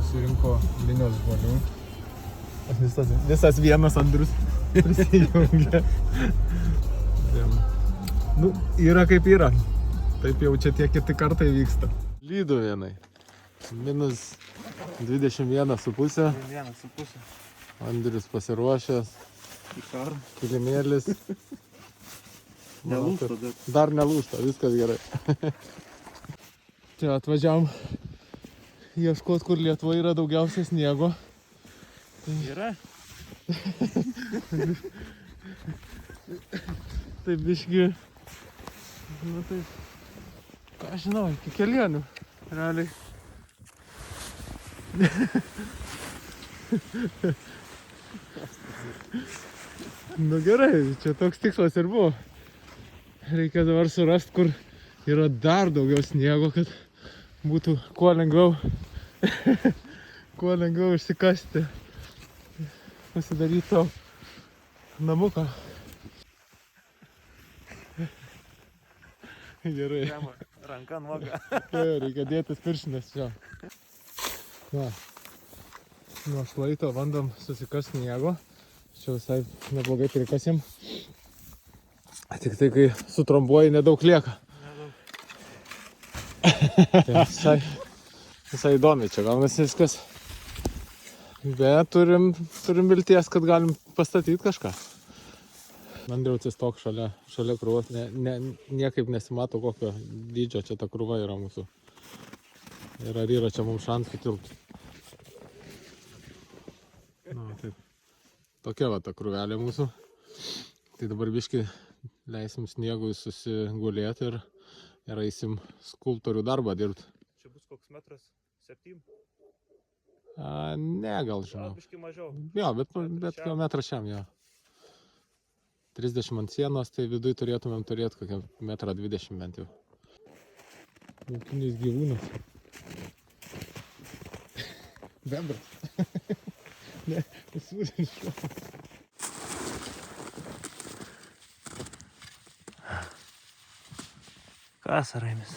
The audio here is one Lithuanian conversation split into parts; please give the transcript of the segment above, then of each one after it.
susirinko minios žmonių. Visas vienas Andrius prisijungė. Nu, yra kaip yra. Taip jau čia tie kiti kartai vyksta. Lydu vienai. Minus 21,5. 21,5. Andrius pasiruošęs. Kilimėlis. Nelūžta, bet... Dar nelūžta, viskas gerai. Čia atvažiavom ieškot, kur Lietuvoje yra daugiausia sniego. Yra? Tai biški, nu tai, ką žinau, iki Kelienių, realiai. Nu gerai, čia toks tikslas ir buvo. Reikia dabar surasti, kur yra dar daugiau sniego, kad būtų kuo lengviau išsikasti, pasidaryti savo namuką. Gerai. Ranka nuoga. Reikia dėtis pirštinės čia. Va. Nuo šlaito bandom susikast sniego. Čia visai neblogai prikasim. Tik tai, kai sutrombuoji, nedaug lieka. Tai visai įdomi čia gaunasi viskas. Bet turim vilties, kad galim pastatyti kažką. Andriau atsistok šalia krūvos. Niekaip nesimato, kokio dydžio čia ta krūva yra mūsų. Ir ar yra čia mums šansų tilpti. Na, taip. Tokia va ta krūvelė mūsų. Tai dabar biški leisim sniegui susigulėti ir eisim skulptorių darbą dirbti. Čia bus koks metras 7? Ne, gal žinau. Biški mažiau. Jo, bet metrą šiam, jo. 30 ant sienos, tai viduj turėtumėm turėti kokią 1,20 m bent jau. Laukinis gyvūnas. Bebras. Ne, pasūdės šuo. Kas, Raimis?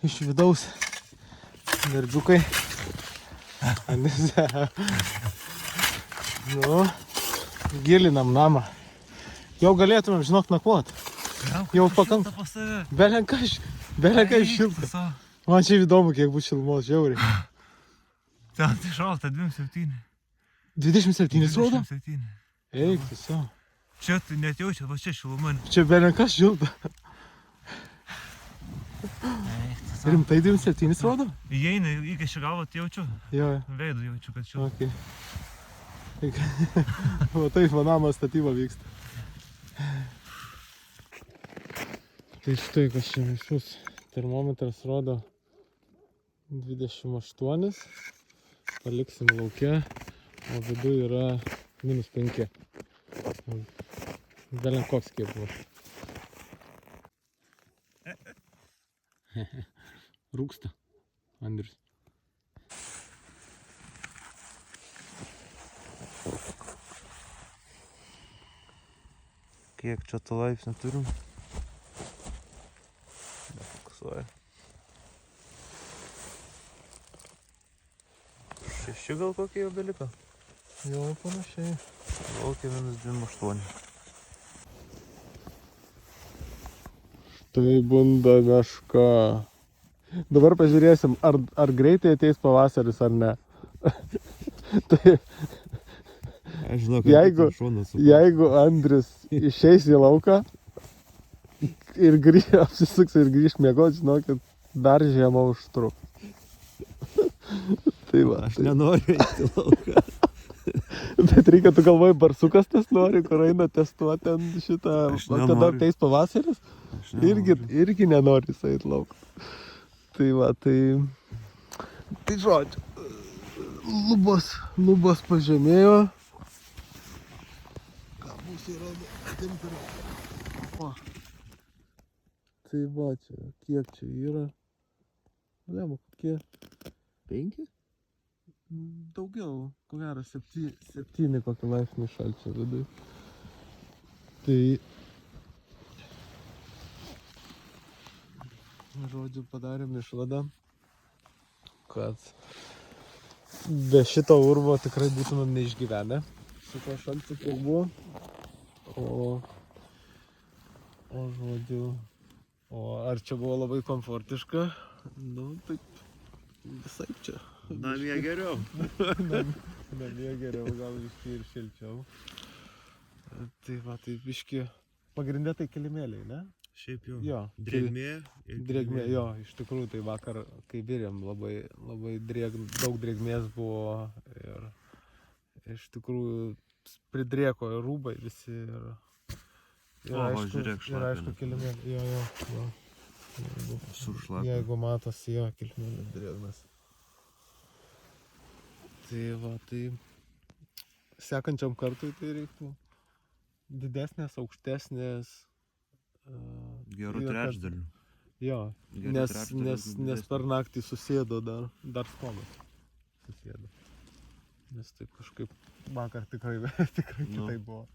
Iš vidaus darbiukai. Nu, gilinam namą. Jau galėtumėm, žinok, nakvot. Jau pakankamai. Pas tave. Belenkai šilta. Man čia įdomu, kiek bus šilumos, žiauriai. Ten tai šalta, 27. 27 rodo? 27. Eik, tiesiog. Čia tu net jaučia, va čia šiluma. Čia belenkas šilta. Rimtai 27 rodo? Įeina, įkiši galvą, tai jaučiu. Jo. Veidu jaučiu, kad šilta. Okay. Va taip, namo statyba vyksta. Tai štai, kas čia mišus. Termometras rodo 28. Paliksim lauke, o vidu yra -5. Belen koks kiek buvo. Rūksta, Andrius. Kiek čia to laipsnių turim? Nefiksuoja. 6 gal kokie jau beliko? Jo, panašiai. Laukia -28. Tai bunda meška. Dabar pažiūrėsim, ar greitai ateis pavasaris ar ne. Tai Aš žinau, jeigu Andrius išeis į lauką ir apsisuks ir grįž miegot, žinokit, dar žiema užtruks. Tai va. Aš nenoriu eiti į lauką. Bet reikia, tu galvoji, barsukas tas nori, kur eina testuoti ten šitą, kada ateis pavasaris, irgi nenori jis eit lauką. Tai va, tai žodžiu, lubos pažemėjo. Ką mūsų yra temperatūra? Tai va, čia, kiek čia yra? Lema, kokie? 5? Daugiau, ko gero, 7 kokį laipsnį šalčio viduj. Tai, žodžiu, padarėm išvadą, kad be šito urvo tikrai būtumėm neišgyvenę. Su to šalčiu kiek buvo. O žodžiu, ar čia buvo labai komfortiška? Nu, taip, visai čia. Namie geriau. Namie geriau, gal biški ir šilčiau. Tai va, tai biški, pagrindė tai kilimėliai, ne? Šiaip jau. Jo. Drėgmė. Drėgmė, jo, iš tikrųjų, tai vakar, kai virėm, labai daug drėgmės buvo ir iš tikrųjų pridrėko rūbai visi ir aišku kilimėliai, jo. Jeigu matosi, jo, kilimėlis drėgnas. Tai va, tai sekančiam kartui tai reiktų didesnės, aukštesnės. Gerų trečdalių. Jo, nes per naktį susėdo dar skomas. Susėdo. Nes taip kažkaip vakar tikrai kitaip buvo.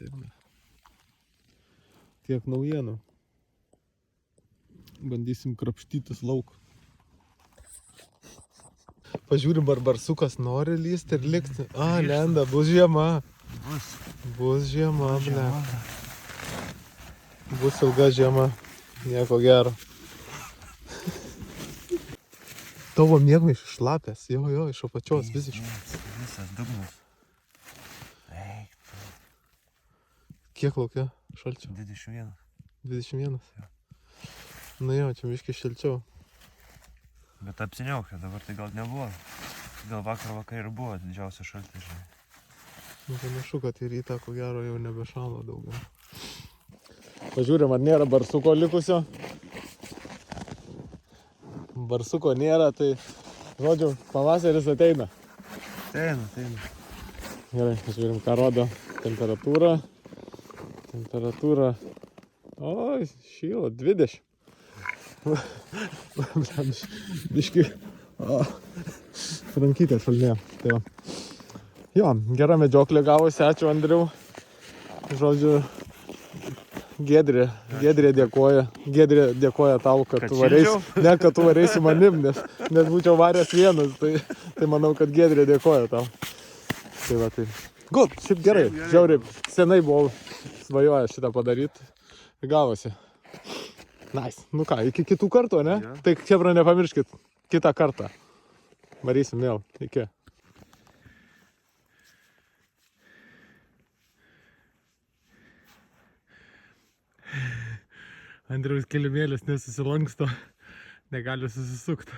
Taip. Tiek naujienų. Bandysim krapštytis lauk. Pažiūrim, ar barsukas nori lysti ir likti. Lenda, bus žiema. Bus žiema, ble. Bus ilga žiema. Nieko gero. Tavo miegmaišis šlapės. Jo, iš apačios visiškai. Visas dugnas. Kiek laukia šalčio? 21. 21? Nu jo, čia miškai šilčiau. Bet apsiniaukė, dabar tai gal nebuvo. Gal vakar ir buvo didžiausia šaltis, žinai. Nu, panašu, kad į rytą, ko gero, jau nebešalo daugiau. Pažiūrim, ar nėra barsuko likusio. Barsuko nėra, tai, žodžiu, pavasaris ateina. Ateina. Gerai, pažiūrim, ką rodo temperatūra. Oi, šyla, 20. Biški. Rankytė šalnė. Tai va. Jo, gera medžioklė gavosi, ačiū Andriau. Žodžiu, Giedrė dėkoja. Giedrė dėkoja tau, kad tu vareisi. Ne, kad tu vareisi manim, nes būčiau varęs vienas. Tai manau, kad Giedrė dėkoja tau. Tai va, tai. Gut, šiaip gerai. Žiauriai, senai buvau svajojęs šitą padaryti. Gavosi. Nice. Nu ką, iki kitų kartų, ne? Ja. Tai chebra, nepamirškit, kitą kartą. Varysim vėl. Iki. Andriaus kilimėlis nesusilanksto, negali susisukti.